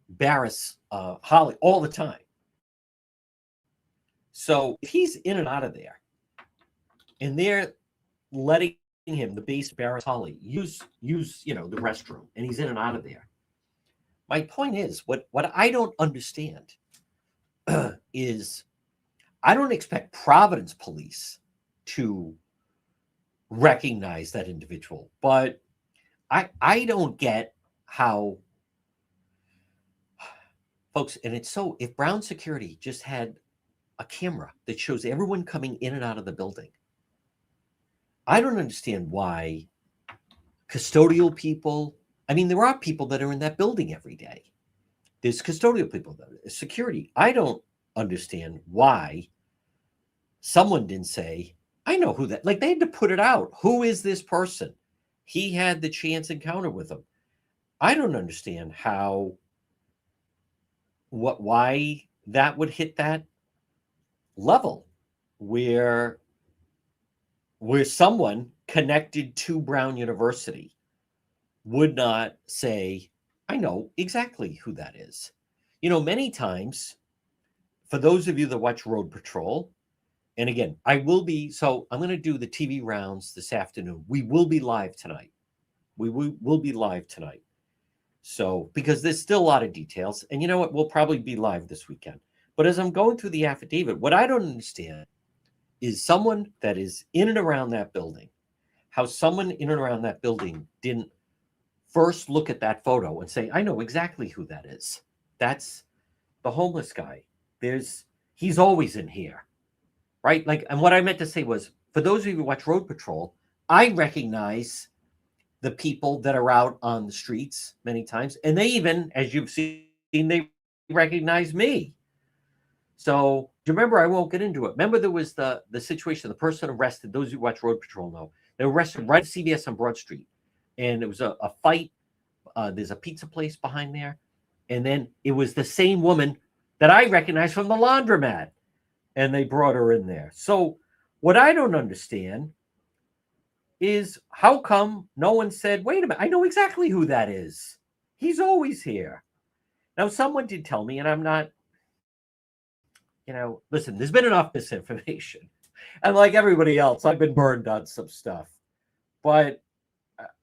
Barris Holly all the time. So if he's in and out of there, and they're letting him the base Barris Holly, use the restroom, and he's in and out of there. My point is, what I don't understand is I don't expect Providence police to recognize that individual, but I don't get how, folks, and it's so, if Brown Security just had a camera that shows everyone coming in and out of the building, I don't understand why custodial people, I mean, there are people that are in that building every day. There's custodial people, security. I don't understand why someone didn't say, I know who that, like they had to put it out. Who is this person? He had the chance encounter with him. I don't understand why that would hit that level where someone connected to Brown University would not say, I know exactly who that is. Many times, for those of you that watch Road Patrol, and again, I'm going to do the TV rounds this afternoon. We will be live tonight. We will be live tonight. So, because there's still a lot of details, and you know what? We'll probably be live this weekend. But as I'm going through the affidavit, what I don't understand is someone that is in and around that building, how someone in and around that building didn't first look at that photo and say, I know exactly who that is. That's the homeless guy. He's always in here, right? Like, and what I meant to say was, for those of you who watch Road Patrol, I recognize the people that are out on the streets many times. And they even, as you've seen, they recognize me. So do you remember, I won't get into it. Remember there was the situation, the person arrested, those who watch Road Patrol know, they were arrested right at CVS on Broad Street. And it was a fight. There's a pizza place behind there. And then it was the same woman that I recognized from the laundromat. And they brought her in there. So what I don't understand is how come no one said, wait a minute, I know exactly who that is. He's always here. Now, someone did tell me, and I'm not, listen, there's been enough misinformation. And like everybody else, I've been burned on some stuff. But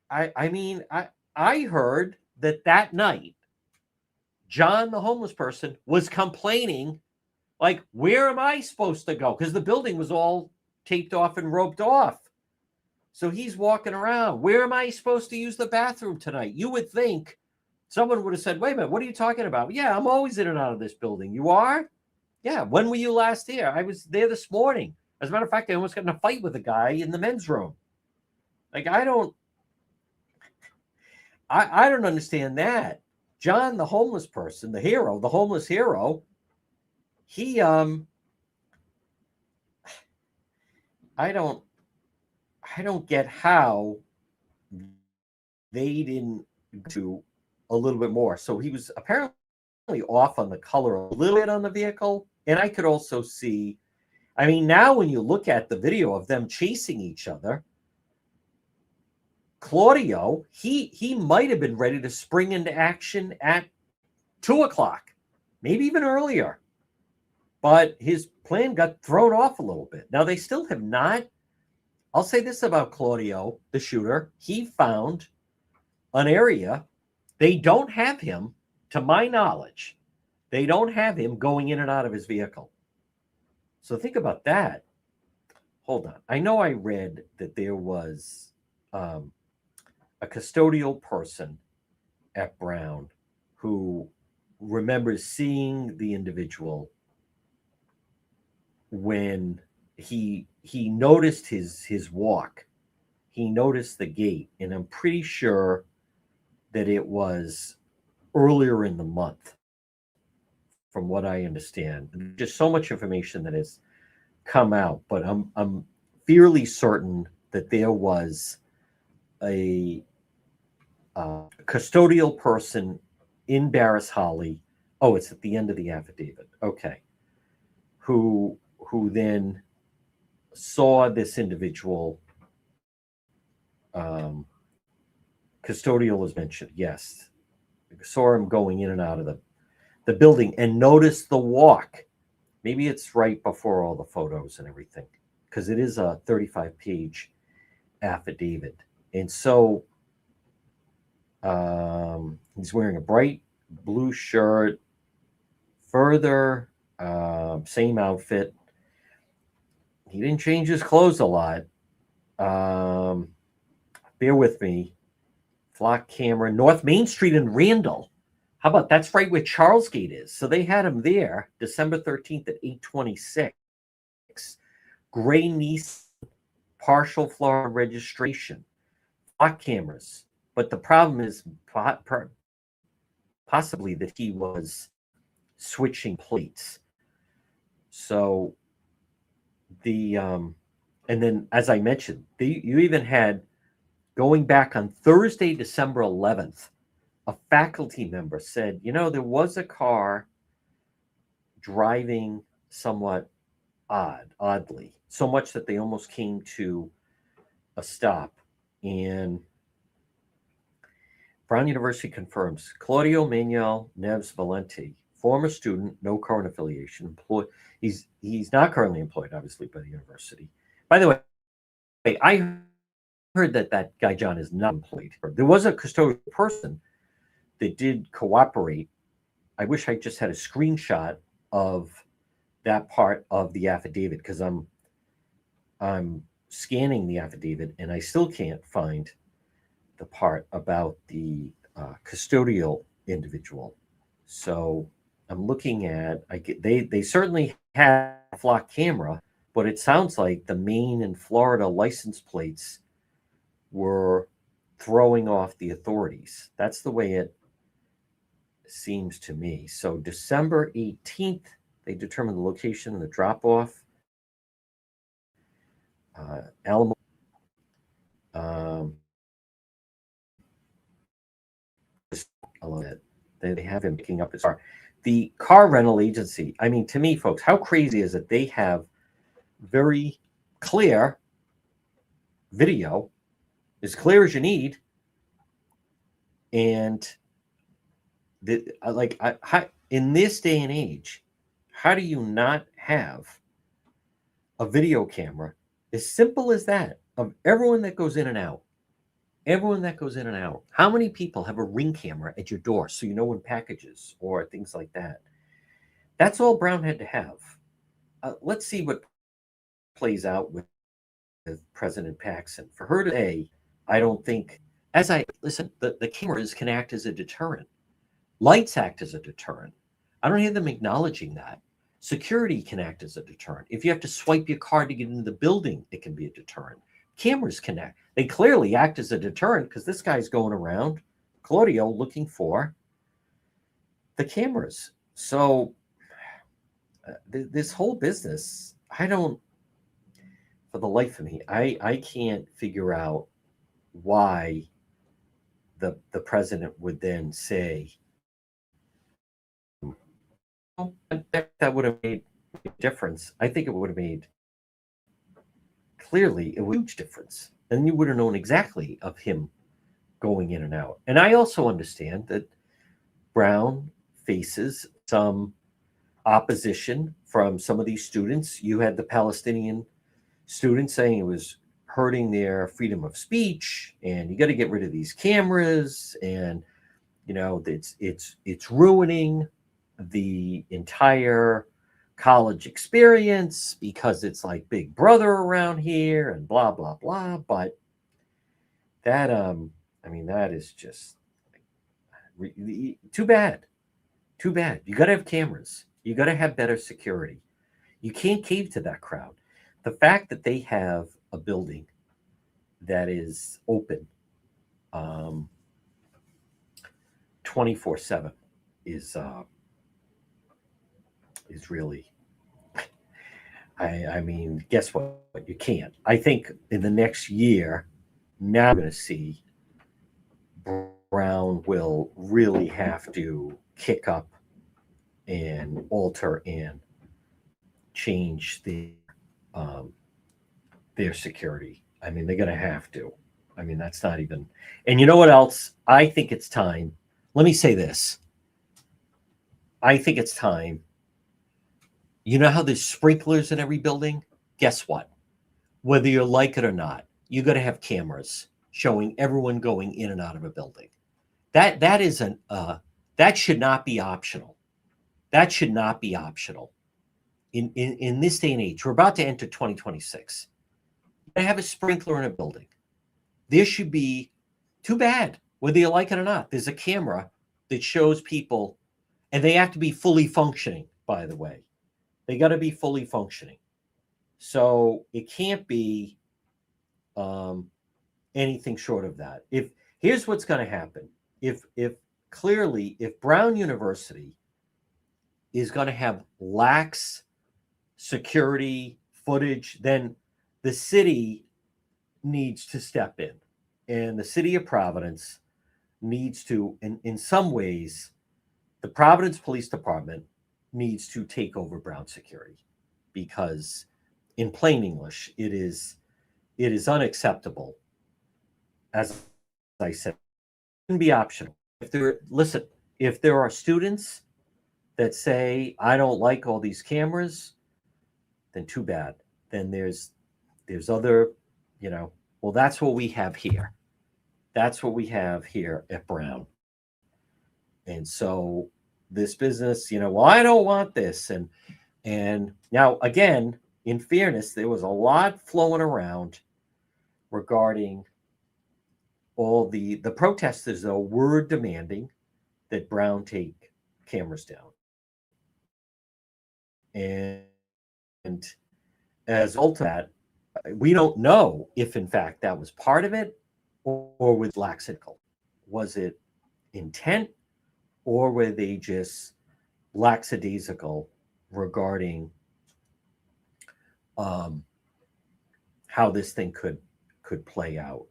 I heard that night, John, the homeless person, was complaining, like, where am I supposed to go? Because the building was all taped off and roped off. So he's walking around. Where am I supposed to use the bathroom tonight? You would think someone would have said, wait a minute, what are you talking about? Yeah, I'm always in and out of this building. You are? Yeah. When were you last here? I was there this morning. As a matter of fact, I almost got in a fight with a guy in the men's room. Like, I don't understand that. John, the homeless person, the hero, the homeless hero, he, I don't get how they didn't do a little bit more. So he was apparently off on the color a little bit on the vehicle. And I could also see, now when you look at the video of them chasing each other, Claudio, he might have been ready to spring into action at 2:00, maybe even earlier. But his plan got thrown off a little bit. Now, they still have not. I'll say this about Claudio, the shooter. He found an area. They don't have him, to my knowledge, they don't have him going in and out of his vehicle. So think about that. Hold on. I know I read that there was a custodial person at Brown who remembers seeing the individual when he noticed his walk. He noticed the gait, and I'm pretty sure that it was earlier in the month, from what I understand. There's just so much information that has come out, but I'm fairly certain that there was a custodial person in Barris Holly. Oh, it's at the end of the affidavit. Okay. Who then saw this individual. Custodial is mentioned. Yes. Saw him going in and out of the building and noticed the walk. Maybe it's right before all the photos and everything, because it is a 35-page affidavit. And so he's wearing a bright blue shirt, further, same outfit. He didn't change his clothes a lot. Um, Bear with me. Flock camera, North Main Street in Randall. How about that's right where Charles Gate is? So they had him there December 13th at 8:26. Gray Nissan, partial Florida registration, flock cameras. But the problem is possibly that he was switching plates. So the and then as I mentioned, you even had going back on Thursday, December 11th, a faculty member said, there was a car driving somewhat oddly, so much that they almost came to a stop. And Brown University confirms Claudio Manuel Neves Valente, former student, no current affiliation, employed. He's not currently employed, obviously, by the university. By the way, I heard that guy John is not employed. There was a custodial person that did cooperate. I wish I just had a screenshot of that part of the affidavit, because I'm scanning the affidavit and I still can't find the part about the custodial individual. So I'm looking at they certainly have a flock camera, but it sounds like the Maine and Florida license plates were throwing off the authorities. That's the way it seems to me. So December 18th, they determined the location of the drop-off. Alamo. I love it. They have him picking up his car. The car rental agency. I mean, to me, folks, how crazy is it? They have very clear video, as clear as you need, and in this day and age, how do you not have a video camera as simple as that of everyone that goes in and out? Everyone that goes in and out. How many people have a Ring camera at your door so you know when packages or things like that? That's all Brown had to have. Let's see what plays out with President Paxson. For her to say, I don't think, the cameras can act as a deterrent. Lights act as a deterrent. I don't hear them acknowledging that. Security can act as a deterrent. If you have to swipe your card to get into the building, it can be a deterrent. Cameras can act. They clearly act as a deterrent because this guy's going around, Claudio, looking for the cameras. So this whole business, for the life of me, I can't figure out why the president would then say, that would have made a difference. I think it would have made clearly a huge difference. And you would have known exactly of him going in and out. And I also understand that Brown faces some opposition from some of these students. You had the Palestinian students saying it was hurting their freedom of speech, and you got to get rid of these cameras, and it's ruining the entire college experience because it's like Big Brother around here and blah blah blah. But that that is just too bad. You got to have cameras. You got to have better security. You can't cave to that crowd. The fact that they have a building that is open 24/7 is really, I mean, guess what? You can't. I think in the next year, now we're going to see Brown will really have to kick up and alter and change their security. I mean, they're going to have to. I mean, that's not even. And you know what else? I think it's time. Let me say this. I think it's time. You know how there's sprinklers in every building? Guess what? Whether you like it or not, you got to have cameras showing everyone going in and out of a building. That isn't that should not be optional. That should not be optional. In this day and age, we're about to enter 2026. You have a sprinkler in a building. There should be, too bad, whether you like it or not, there's a camera that shows people, and they have to be fully functioning, by the way. They got to be fully functioning. So it can't be anything short of that. Here's what's going to happen. If Brown University is going to have lax security footage, then the city needs to step in, and the city of Providence needs to, in some ways, the Providence Police Department needs to take over Brown security, because in plain English, it is unacceptable. As I said, it shouldn't be optional. If there are students that say, I don't like all these cameras, then too bad. Then there's other, well, that's what we have here. That's what we have here at Brown. And so this business, well, I don't want this. And now, again, in fairness, there was a lot flowing around regarding all the protesters, though, were demanding that Brown take cameras down. And as a result of that, we don't know if, in fact, that was part of it or was lackadaisical. Was it intent, or were they just lackadaisical regarding how this thing could play out?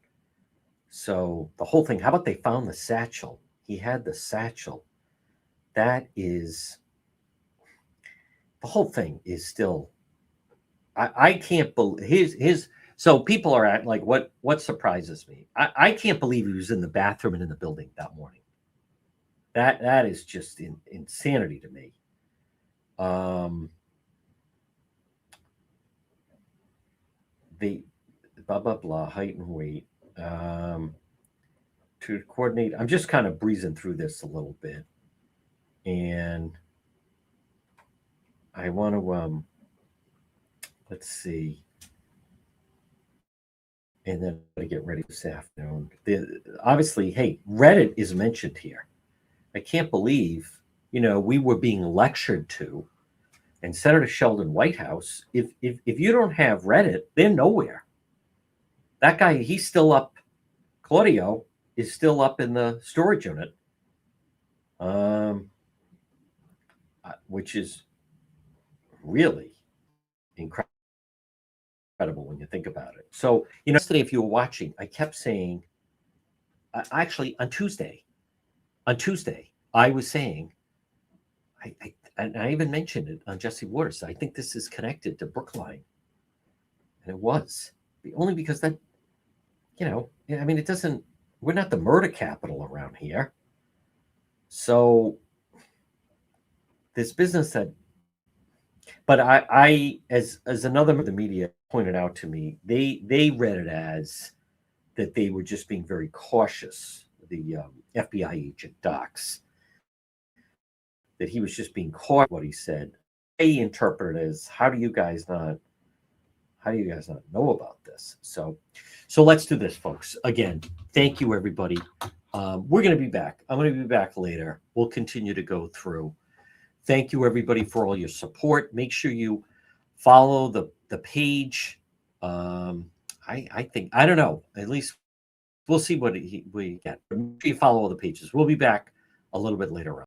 So the whole thing, how about they found the satchel? He had the satchel. That is, the whole thing is still, I can't believe so people are at like, what surprises me? I can't believe he was in the bathroom and in the building that morning. That is just insanity to me. The blah, blah, blah, height and weight. To coordinate, I'm just kind of breezing through this a little bit. And I want to, let's see. And then to get ready this afternoon. Obviously, hey, Reddit is mentioned here. I can't believe, we were being lectured to, and Senator Sheldon Whitehouse, if you don't have Reddit, they're nowhere. That guy, he's still up. Claudio is still up in the storage unit, which is really incredible when you think about it. So, yesterday, if you were watching, I kept saying, actually on Tuesday, I was saying, and I even mentioned it on Jesse Waters, I think this is connected to Brookline. And it was. Only because that, it doesn't, we're not the murder capital around here. So this business that, but I as another member of the media pointed out to me, they read it as that they were just being very cautious, the FBI agent Docs, that he was just being cautious what he said. They interpret it as, how do you guys not know about this? So let's do this, folks. Again, thank you, everybody. We're going to be back. I'm going to be back later. We'll continue to go through. Thank you, everybody, for all your support. Make sure you follow the page. I think, I don't know, at least we'll see what we get. Make sure you follow all the pages. We'll be back a little bit later on.